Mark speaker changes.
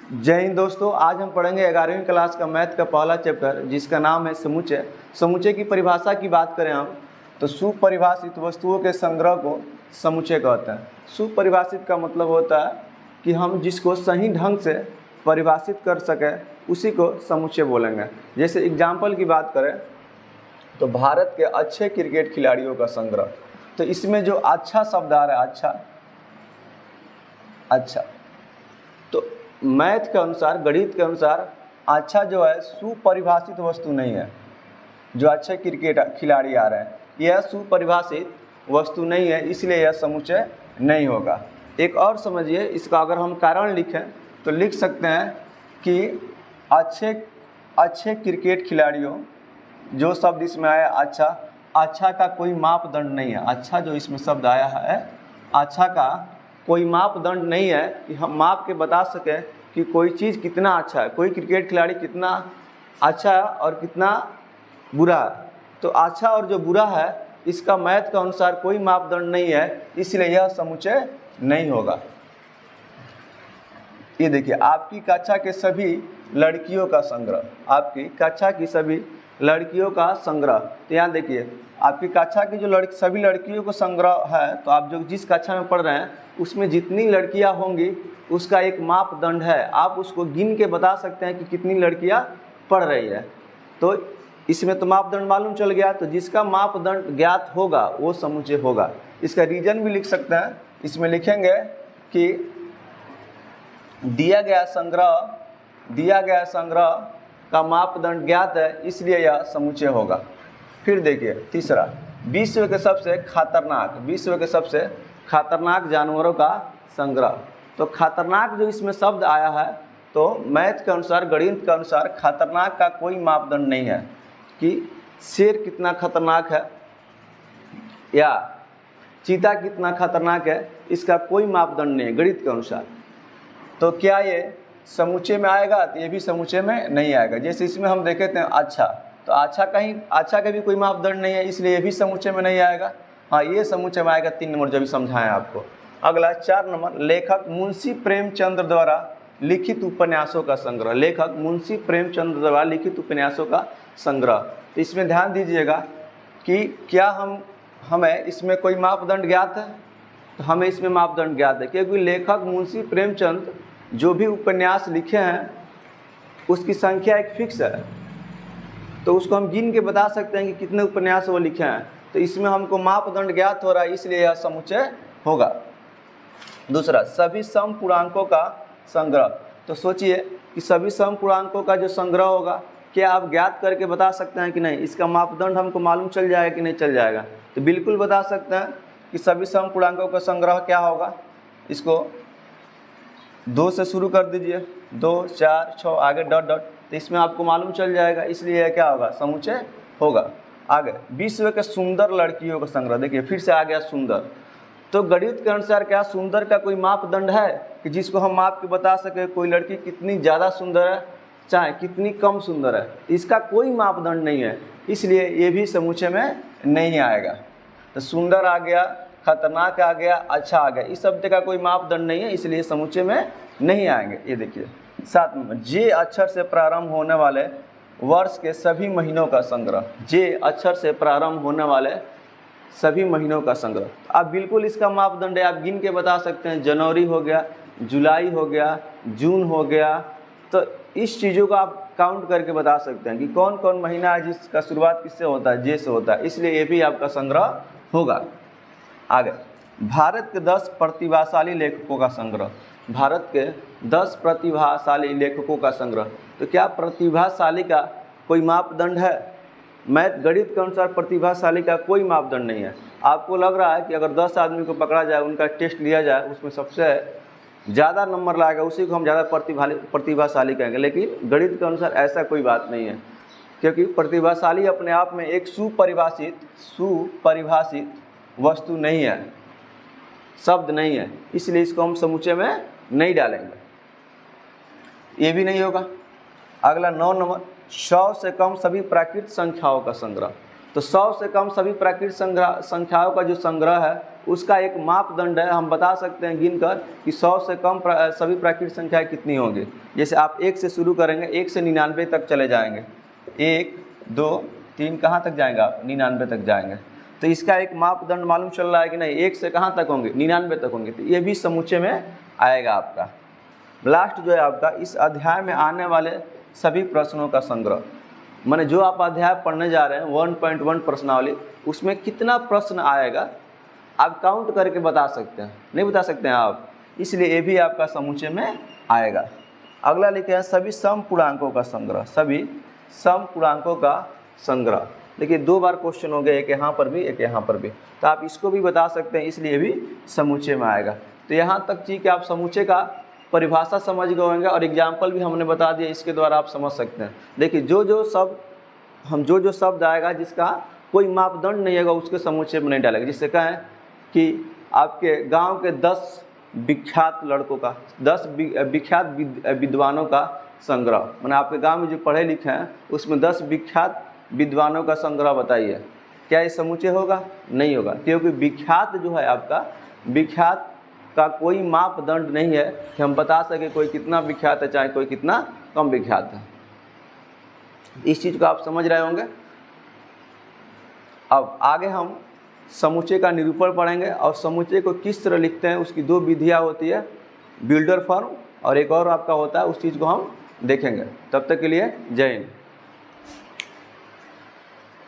Speaker 1: जय हिंद दोस्तों, आज हम पढ़ेंगे 11वीं क्लास का मैथ का पहला चैप्टर जिसका नाम है समुच्चय। समुच्चय की परिभाषा की बात करें हम तो सुपरिभाषित वस्तुओं के संग्रह को समुच्चय कहते हैं। सुपरिभाषित का मतलब होता है कि हम जिसको सही ढंग से परिभाषित कर सकें उसी को समुच्चय बोलेंगे। जैसे एग्जाम्पल की बात करें तो भारत के अच्छे क्रिकेट खिलाड़ियों का संग्रह, तो इसमें जो अच्छा शब्द आ रहा है अच्छा, तो मैथ के अनुसार, गणित के अनुसार अच्छा जो है सुपरिभाषित वस्तु नहीं है। जो अच्छे क्रिकेट खिलाड़ी आ रहे हैं यह सुपरिभाषित वस्तु नहीं है, इसलिए यह समुच्चय नहीं होगा। एक और समझिए, इसका अगर हम कारण लिखें तो लिख सकते हैं कि अच्छे क्रिकेट खिलाड़ियों, जो शब्द इसमें आया अच्छा का कोई मापदंड नहीं है। अच्छा जो इसमें शब्द आया है, अच्छा का कोई मापदंड नहीं है कि हम माप के बता सकें कि कोई चीज़ कितना अच्छा है, कोई क्रिकेट खिलाड़ी कितना अच्छा है और कितना बुरा है। तो अच्छा और जो बुरा है इसका मैथ के अनुसार कोई मापदंड नहीं है, इसलिए यह समुच्चय नहीं होगा। ये देखिए, आपकी कक्षा के सभी लड़कियों का संग्रह, आपकी कक्षा की सभी लड़कियों का संग्रह। तो यहाँ देखिए, आपकी कक्षा की जो सभी लड़कियों का संग्रह है, तो आप जो जिस कक्षा में पढ़ रहे हैं उसमें जितनी लड़कियां होंगी उसका एक मापदंड है। आप उसको गिन के बता सकते हैं कि कितनी लड़कियां पढ़ रही है। तो इसमें तो मापदंड मालूम चल गया, तो जिसका मापदंड ज्ञात होगा वो समुच्चय होगा। इसका रीजन भी लिख सकते हैं। इसमें लिखेंगे कि दिया गया संग्रह का मापदंड ज्ञात है, इसलिए यह समुच्चय होगा। फिर देखिए तीसरा, विश्व के सबसे खतरनाक जानवरों का संग्रह। तो खतरनाक जो इसमें शब्द आया है, तो मैथ के अनुसार, गणित के अनुसार खतरनाक का कोई मापदंड नहीं है कि शेर कितना खतरनाक है या चीता कितना खतरनाक है, इसका कोई मापदंड नहीं है गणित के अनुसार। तो क्या ये समुच्चय में आएगा? तो ये भी समुच्चय में नहीं आएगा। जैसे इसमें हम देखे थे अच्छा, तो अच्छा का भी कोई मापदंड नहीं है, इसलिए ये भी समुच्चय में नहीं आएगा। हाँ, ये समुच्चय में आएगा 3 नंबर, जो भी समझाएं आपको। अगला 4 नंबर, लेखक मुंशी प्रेमचंद द्वारा लिखित उपन्यासों का संग्रह। लेखक मुंशी प्रेमचंद द्वारा लिखित उपन्यासों का संग्रह। तो इसमें ध्यान दीजिएगा कि क्या हमें इसमें कोई मापदंड ज्ञात है? तो हमें इसमें मापदंड ज्ञात है, क्योंकि लेखक मुंशी प्रेमचंद जो भी उपन्यास लिखे हैं उसकी संख्या एक फिक्स है, तो उसको हम गिन के बता सकते हैं कि कितने उपन्यास वो लिखे हैं। तो इसमें हमको मापदंड ज्ञात हो रहा है, इसलिए यह समुच्चय होगा। दूसरा, सभी समपूर्णांकों का संग्रह। तो सोचिए कि सभी समपूर्णांकों का जो संग्रह होगा, क्या आप ज्ञात करके बता सकते हैं कि नहीं? इसका मापदंड हमको मालूम चल जाएगा कि नहीं चल जाएगा? तो बिल्कुल बता सकते हैं कि सभी समपूर्णांकों का संग्रह क्या होगा। इसको 2 से शुरू कर दीजिए, 2, 4, 6 आगे डॉट, तो इसमें आपको मालूम चल जाएगा, इसलिए यह क्या होगा? समुच्चय होगा। आगे, विश्व के सुंदर लड़कियों का संग्रह। देखिए फिर से आ गया सुंदर। तो गणित के अनुसार क्या सुंदर का कोई मापदंड है कि जिसको हम माप के बता सके कोई लड़की कितनी ज़्यादा सुंदर है चाहे कितनी कम सुंदर है? इसका कोई मापदंड नहीं है, इसलिए ये भी समुच्चय में नहीं आएगा। तो सुंदर आ गया, खतरनाक आ गया, अच्छा आ गया, इस शब्द का कोई मापदंड नहीं है, इसलिए समुच्चय में नहीं आएंगे। ये देखिए 7 नंबर, जे अक्षर से प्रारंभ होने वाले वर्ष के सभी महीनों का संग्रह। जे अक्षर से प्रारंभ होने वाले सभी महीनों का संग्रह। आप बिल्कुल इसका मापदंड है, आप गिन के बता सकते हैं। जनवरी हो गया, जुलाई हो गया, जून हो गया, तो इस चीज़ों को आप काउंट करके बता सकते हैं कि कौन कौन महीना है जिसका शुरुआत किससे होता है? जे से होता है, इसलिए ये भी आपका संग्रह होगा। आगे, भारत के 10 प्रतिभाशाली लेखकों का संग्रह। भारत के 10 प्रतिभाशाली लेखकों का संग्रह। तो क्या प्रतिभाशाली का कोई मापदंड है? मैथ गणित के अनुसार प्रतिभाशाली का कोई मापदंड नहीं है। आपको लग रहा है कि अगर 10 आदमी को पकड़ा जाए, उनका टेस्ट लिया जाए, उसमें सबसे ज़्यादा नंबर लाएगा उसी को हम ज़्यादा प्रतिभाशाली कहेंगे, लेकिन गणित के अनुसार ऐसा कोई बात नहीं है, क्योंकि प्रतिभाशाली अपने आप में एक सुपरिभाषित वस्तु नहीं है, शब्द नहीं है, इसलिए इसको हम समुच्चय में नहीं डालेंगे। ये भी नहीं होगा। अगला 9 नंबर, 100 से कम सभी प्राकृत संख्याओं का संग्रह। तो 100 से कम सभी प्राकृतिक संख्याओं का जो संग्रह है उसका एक मापदंड है। हम बता सकते हैं गिनकर कि 100 से कम सभी प्राकृतिक संख्याएं कितनी होंगी। जैसे आप 1 से शुरू करेंगे, 1 से 99 तक चले जाएंगे, 1 2 3 कहाँ तक जाएंगे आप? 99 तक जाएंगे। तो इसका एक मापदंड मालूम चल रहा है कि नहीं? 1 से कहाँ तक होंगे? 99 तक होंगे। तो ये भी समुच्चय में आएगा आपका। लास्ट जो है आपका इस अध्याय में आने वाले सभी प्रश्नों का संग्रह, माने जो आप अध्याय पढ़ने जा रहे हैं 1.1 प्रश्नावली, उसमें कितना प्रश्न आएगा आप काउंट करके बता सकते हैं? नहीं बता सकते हैं आप, इसलिए ये भी आपका समुच्चय में आएगा। अगला लिखे हैं सभी सम पूर्णांकों का संग्रह। सभी सम पूर्णांकों का संग्रह। देखिए 2 बार क्वेश्चन हो गए, एक यहाँ पर भी, एक यहाँ पर भी, तो आप इसको भी बता सकते हैं, इसलिए भी समुच्चय में आएगा। तो यहाँ तक चीज़ कि आप समुच्चय का परिभाषा समझ गए होंगे और एग्जाम्पल भी हमने बता दिया, इसके द्वारा आप समझ सकते हैं। देखिए जो जो शब्द आएगा जिसका कोई मापदंड नहीं होगा उसके समुच्चय में नहीं डालेगा। जिससे कहें कि आपके गांव के 10 विख्यात लड़कों का, 10 विख्यात विद्वानों का संग्रह, माने आपके गांव में जो पढ़े लिखे हैं उसमें 10 विख्यात विद्वानों का संग्रह बताइए, क्या ये समुच्चय होगा? नहीं होगा, क्योंकि विख्यात जो है आपका, विख्यात का कोई मापदंड नहीं है कि हम बता सके कोई कितना विख्यात है चाहे कोई कितना कम विख्यात है। इस चीज़ को आप समझ रहे होंगे। अब आगे हम समुच्चय का निरूपण पढ़ेंगे और समुच्चय को किस तरह लिखते हैं उसकी 2 विधियाँ होती है, बिल्डर फॉर्म और एक और आपका होता है, उस चीज़ को हम देखेंगे। तब तक के लिए जय हिंद।